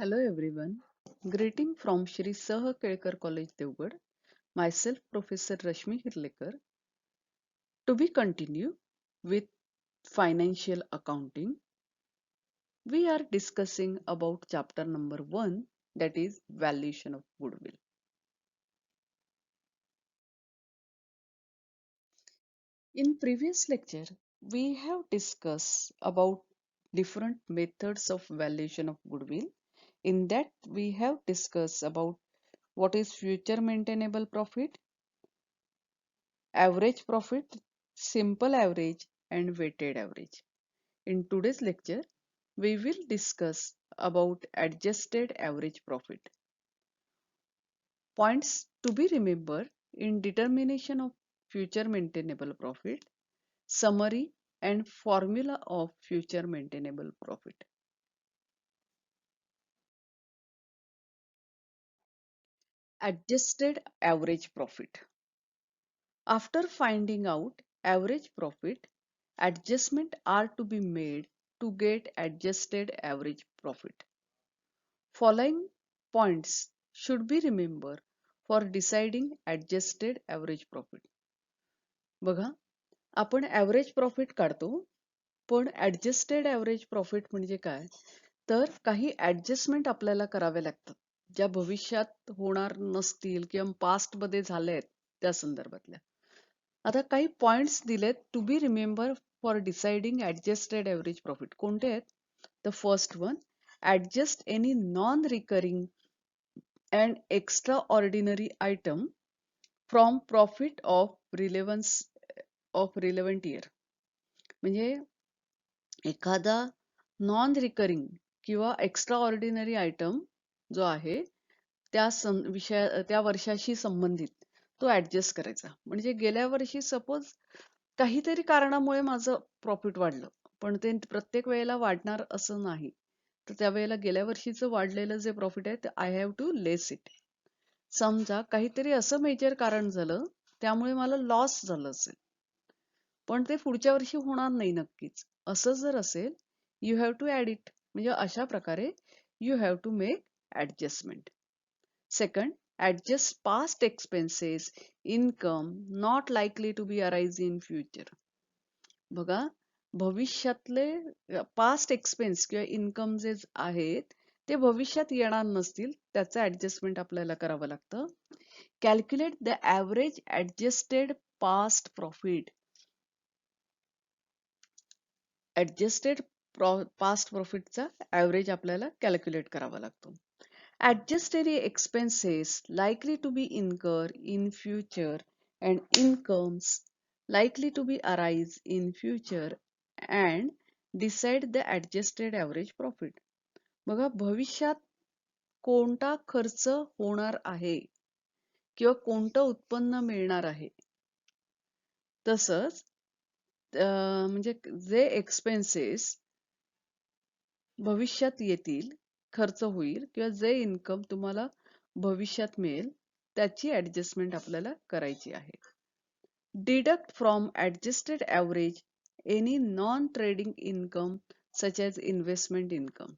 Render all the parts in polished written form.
Hello everyone. Greeting from Shri Sah Kelkar College Devgad. Myself Professor Rashmi Hirlekar. To be continue with financial accounting, we are discussing about chapter number 1, that is valuation of goodwill. In previous lecture, we have discussed about different methods of valuation of goodwill. In that we have discussed about what is future maintainable profit, average profit, simple average, and weighted average. In today's lecture, we will discuss about adjusted average profit. Points to be remembered in determination of future maintainable profit, summary and formula of future maintainable profit. Adjusted average profit. After finding out average profit, adjustment are to be made to get adjusted average profit. Following points should be remembered for deciding adjusted average profit. बघा, आपण average profit काढतो, पण adjusted average profit म्हणजे काय? तर काही adjustment आपल्याला कराव्या लागतात, ज्या भविष्यात होणार नसतील किंवा पास्टमध्ये झाल्या आहेत त्या संदर्भातल्या. आता काही पॉइंट्स दिलेत to be remember for deciding adjusted average profit. कोणते आहेत? The first one, adjust any non recurring and extraordinary item from profit of relevance of relevant year. म्हणजे एखादा नॉन रिकरिंग किंवा एक्स्ट्रा ऑर्डिनरी आयटम जो आहे त्या वर्षाशी संबंधित तो ऍडजस्ट करायचा. म्हणजे गेल्या वर्षी सपोज काहीतरी कारणामुळे माझं प्रॉफिट वाढलं, पण ते प्रत्येक वेळेला वाढणार असं नाही. तर त्यावेळेला गेल्या वर्षीचं वाढलेलं जे प्रॉफिट आहे ते I have to less it. समजा काहीतरी असं मेजर कारण झालं त्यामुळे मला लॉस झालं असेल, पण ते पुढच्या वर्षी होणार नाही नक्कीच. असं जर असेल, you have to add it. म्हणजे अशा प्रकारे you have to make adjustment. Second, adjust past expenses, income not likely to be arise in future. बघा, भविष्यातले पास्ट एक्सपेन्स किंवा इन्कम जे आहेत ते भविष्यात येणार नसतील, त्याचं ऍडजस्टमेंट आपल्याला करावं लागतं. Calculate the average adjusted past profit. Adjusted past प्रॉफिटचा ऍव्हरेज आपल्याला कॅल्क्युलेट करावा लागतो. Adjust any expenses likely to be incur in future and incomes likely to be arise in future and decide the adjusted average profit. बघा, भविष्यात कोणता खर्च होणार आहे किंवा कोणतं उत्पन्न मिळणार आहे, तसंच म्हणजे जे एक्सपेन्सेस भविष्यात येतील, खर्च होईल किंवा जे इन्कम तुम्हाला भविष्यात मिळेल त्याची ऍडजस्टमेंट आपल्याला करायची आहे. Deduct from adjusted average any non trading income such as investment income.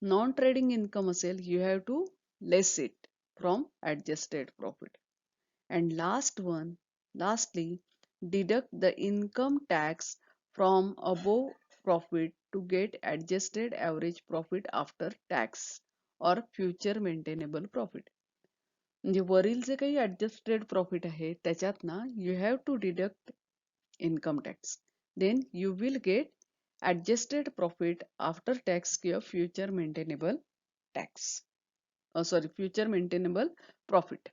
Non trading income असेल, you have to less it from adjusted profit. And lastly, deduct the income tax from above profit to get adjusted average profit after tax or future maintainable profit. म्हणजे वरील जे काही adjusted profit आहे त्याच्यात ना you have to deduct income tax, then you will get adjusted profit after tax किंवा future maintainable tax, sorry future maintainable profit.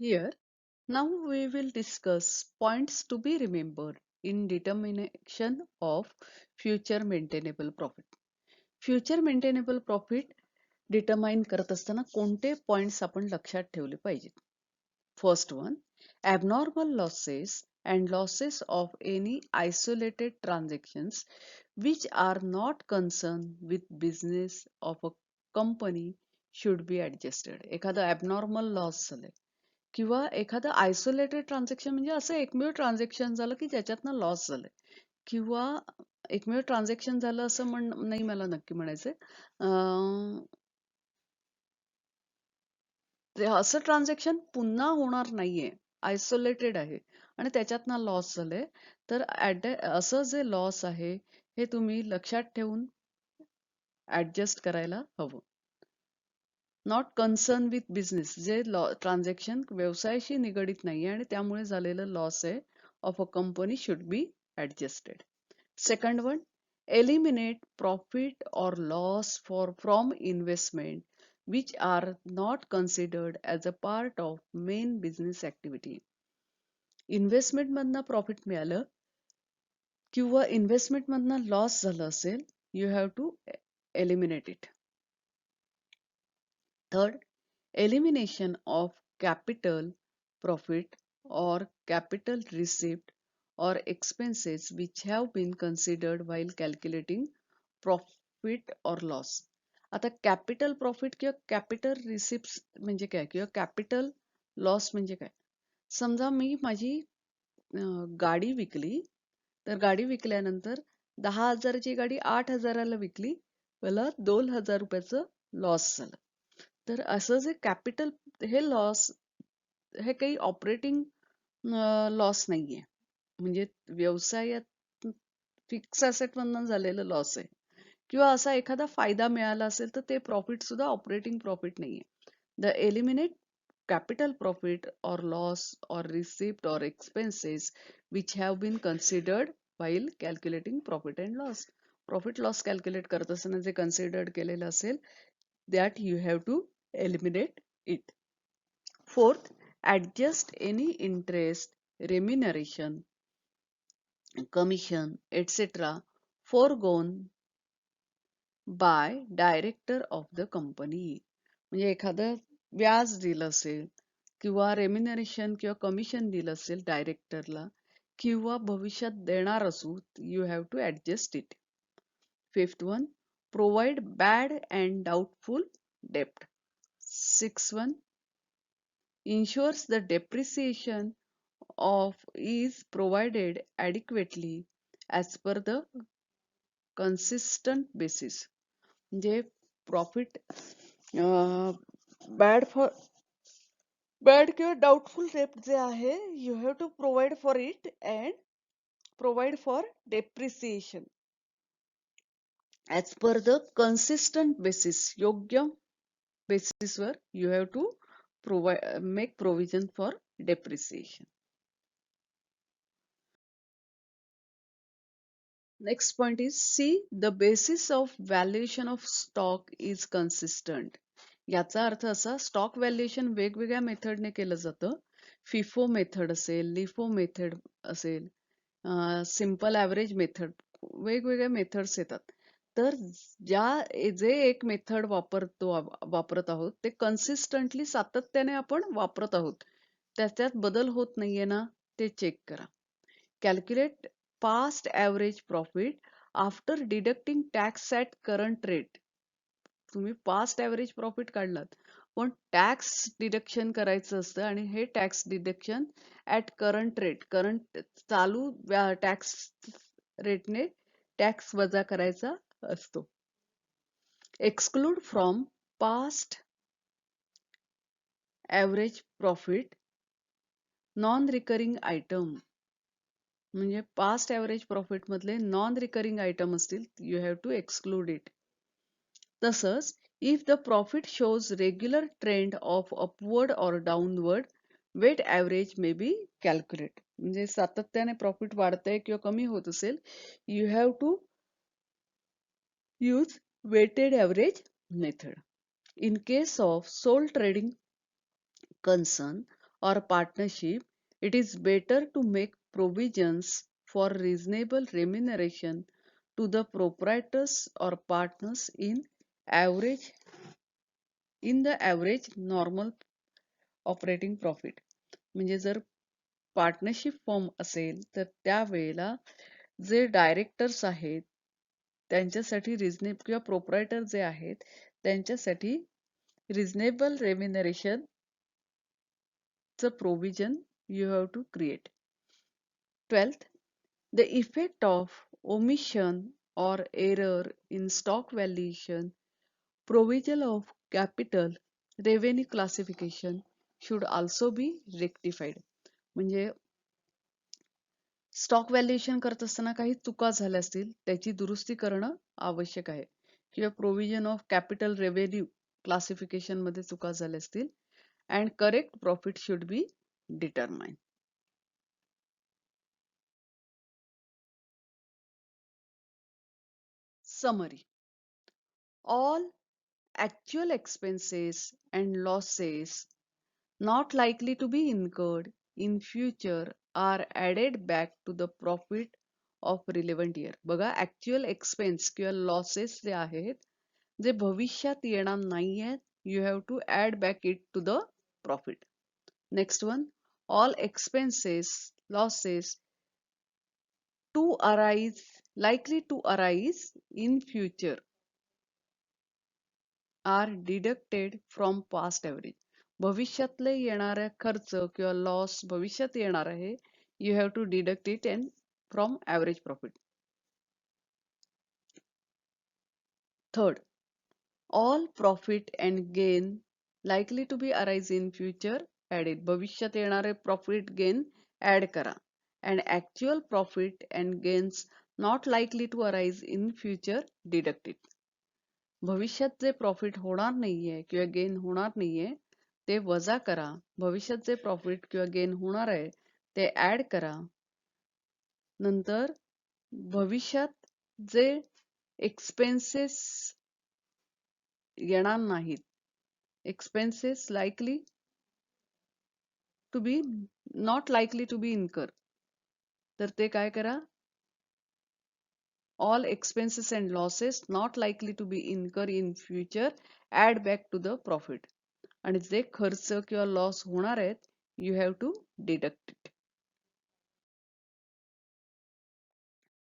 Here, now we will discuss points to be remembered in determination of future maintainable profit. Future maintainable profit determine करत असताना कोणते points आपण लक्षात ठेवले पाहिजेत. First one, abnormal losses and losses of any isolated transactions which are not concerned with business of a company should be adjusted. एखादा abnormal loss झाले किंवा एखादं आयसोलेटेड ट्रान्झॅक्शन म्हणजे असं एकमेव ट्रान्झॅक्शन झालं की ज्याच्यातनं लॉस झालंय, किंवा एकमेव ट्रान्झॅक्शन झालं असं नाही मला नक्की म्हणायचंय. ते असं ट्रान्झॅक्शन पुन्हा होणार नाहीये, आयसोलेटेड आहे आणि त्याच्यातनं लॉस झालंय. तर असं जे लॉस आहे हे तुम्ही लक्षात ठेवून ऍडजस्ट करायला हवं. नॉट कन्सर्न विथ बिझनेस, जे ट्रान्झॅक्शन व्यवसायाशी निगडित नाहीये आणि त्यामुळे झालेलं लॉस आहे of a company should be adjusted. Second one, eliminate profit or loss from investment which are not considered as a part of main business activity. Investment मधनं profit मिळालं किंवा इन्व्हेस्टमेंट मधनं लॉस झालं असेल, you have to eliminate it. Third, elimination of capital profit or capital receipt or expenses which have been considered while calculating profit or loss. आता capital profit किंवा capital receipt म्हणजे काय किंवा कॅपिटल लॉस म्हणजे काय. समजा मी माझी गाडी विकली, तर गाडी विकल्यानंतर 10,000ची गाडी 8,000ला विकली, मला 2,000 रुपयाचं लॉस झालं. तर असं जे कॅपिटल, हे लॉस हे काही ऑपरेटिंग लॉस नाहीये, म्हणजे व्यवसायात फिक्स असेट मधनं झालेलं लॉस आहे. किंवा असा एखादा फायदा मिळाला असेल तर ते प्रॉफिट सुद्धा ऑपरेटिंग प्रॉफिट नाहीये. The eliminate capital profit or loss or receipt or expenses which have been considered while calculating profit and loss. Profit loss calculate करत असताना जे considered केलेलं असेल, that you have to eliminate it. Fourth, adjust any interest, remuneration, commission, etc. foregone by director of the company. म्हणजे एखादं व्याज दिलं असेल किंवा रेम्युनरेशन किंवा कमिशन दिलं असेल डायरेक्टरला किंवा भविष्यात देणार असू, you have to adjust it. Fifth one, provide bad and doubtful डेप्ट. Six one, ensures the depreciation of is provided adequately as per the consistent basis. म्हणजे प्रॉफिट बॅड फॉर बॅड किंवा डाऊटफुल डेप्ट जे आहे, you have to provide for it and provide for depreciation as per the consistent basis. योग्य बेसिसवर you have to make provision for depreciation. Next point is C. The basis of valuation of stock is consistent. याचा अर्थ असा, stock valuation वेगवेगळ्या मेथडने केलं जातं. FIFO method असेल, LIFO method असेल, सिम्पल ॲव्हरेज मेथड, वेगवेगळ्या मेथड्स येतात. तर जे एक मेथड वापरत आहोत ते कन्सिस्टंटली सातत्याने आपण वापरत आहोत, त्याच्यात बदल होत नाहीये ना, ते चेक करा. Calculate past average profit after deducting tax at current rate. तुम्ही पास्ट ऍव्हरेज प्रॉफिट काढलात, पण टॅक्स डिडक्शन करायचं असतं आणि हे tax deduction at current rate, current चालू टॅक्स रेटने टॅक्स वजा करायचा असतो. Exclude from past average profit non recurring item. म्हणजे पास्ट ऍव्हरेज प्रॉफिट मधले नॉन रिकरिंग आयटम असतील, you have to exclude it. तसंच if the profit shows regular trend of upward or downward, weight average may be calculate. म्हणजे सातत्याने profit वाढतंय किंवा कमी होत असेल, you have to use weighted average method. In case of sole trading concern or partnership, it is better to make provisions for reasonable remuneration to the proprietors or partners in the average normal operating profit. म्हणजे जर partnership form असेल तर त्यावेळेला जे directors आहेत त्यांच्यासाठी reasonable किंवा proprietor जे आहेत त्यांच्यासाठी रिजनेबल रेम्युनरेशन च provision you have to create. 12th, The effect of omission or error in stock valuation, provision of capital, revenue classification should also be rectified. म्हणजे स्टॉक व्हॅल्युएशन करत असताना काही चुका झाल्या असतील त्याची दुरुस्ती करणं आवश्यक आहे किंवा provision of capital revenue classification मध्ये चुका झाल्या असतील and correct profit should be determine. Summary: all actual expenses and losses not likely to be incurred in future are added back to the profit of relevant year. बघा actual expense किंवा losses जे आहेत जे भविष्यात येणार नाहीयेत, you have to add back it to the profit. Next one, all expenses, losses to arise, likely to arise in future are deducted from past average. भविष्यातले येणाऱ्या खर्च किंवा लॉस भविष्यात येणार आहे, you have to deduct it and from average profit. Third, all profit and gain likely to be arise in future added. भविष्यात येणारे profit gain add करा. And actual profit and gains not likely to arise in future deduct it. भविष्यात जे profit होणार नाहीये किंवा gain होणार नाहीये ते वजा करा. भविष्यात जे प्रॉफिट किंवा गेन होणार आहे ते ऍड करा. नंतर भविष्यात जे एक्सपेन्सेस येणार नाहीत, expenses likely to be not likely to be incur, तर ते काय करा, all expenses and losses not likely to be incur in future add back to the profit. आणि जे खर्च किंवा लॉस होणार आहेत you have to deduct it.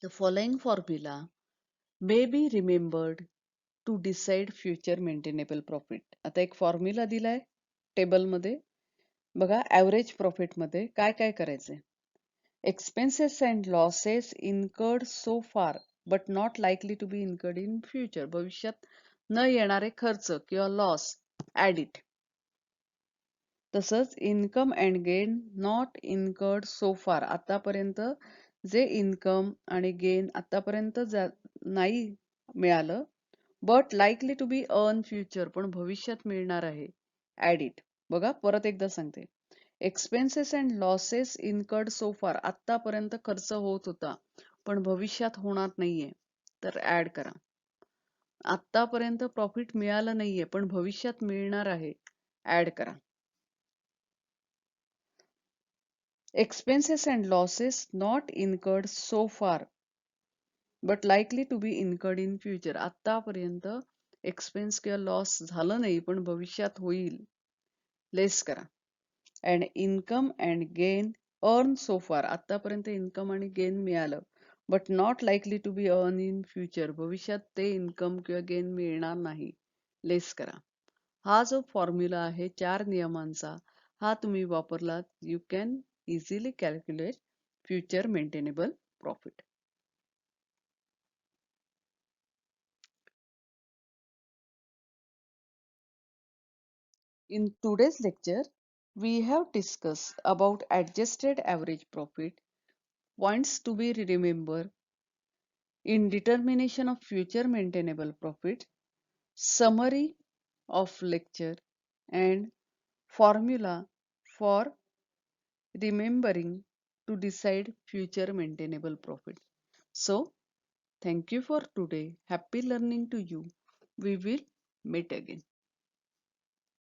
The following formula may be remembered to decide future maintainable profit. आता एक formula दिलाय table मध्ये. बघा ऍव्हरेज प्रॉफिट मध्ये काय काय करायचंय. Expenses and losses incurred so far but not likely to be incurred in future. भविष्यात न येणारे खर्च किंवा लॉस ऍड इट. तसंच income and gain not incurred so far, आतापर्यंत जे इन्कम आणि गेन आतापर्यंत नाही मिळालं but likely to be earn future, पण भविष्यात मिळणार आहे, ऍड इट. बघा परत एकदा सांगते. Expenses and losses incurred so far, आतापर्यंत खर्च होत होता पण भविष्यात होणार नाहीये तर ऍड करा. आतापर्यंत प्रॉफिट मिळालं नाहीये पण भविष्यात मिळणार आहे, ऍड करा. Expenses and losses not incurred so far but likely to be incurred in future. आतापर्यंत एक्सपेन्स किंवा लॉस झालं नाही पण भविष्यात होईल, लेस करा. And income and gain earned so far, आतापर्यंत इन्कम आणि गेन मिळालं but not likely to be earned in future, भविष्यात ते इन्कम किंवा गेन मिळणार नाही, लेस करा. हा जो फॉर्म्युला आहे 4 नियमांचा, हा तुम्ही वापरलात you can easily calculate future maintainable profit. In today's lecture, we have discussed about adjusted average profit, points to be remembered in determination of future maintainable profit, summary of lecture, and formula for remembering to decide future maintainable profit. So, thank you for today. Happy learning to you. We will meet again.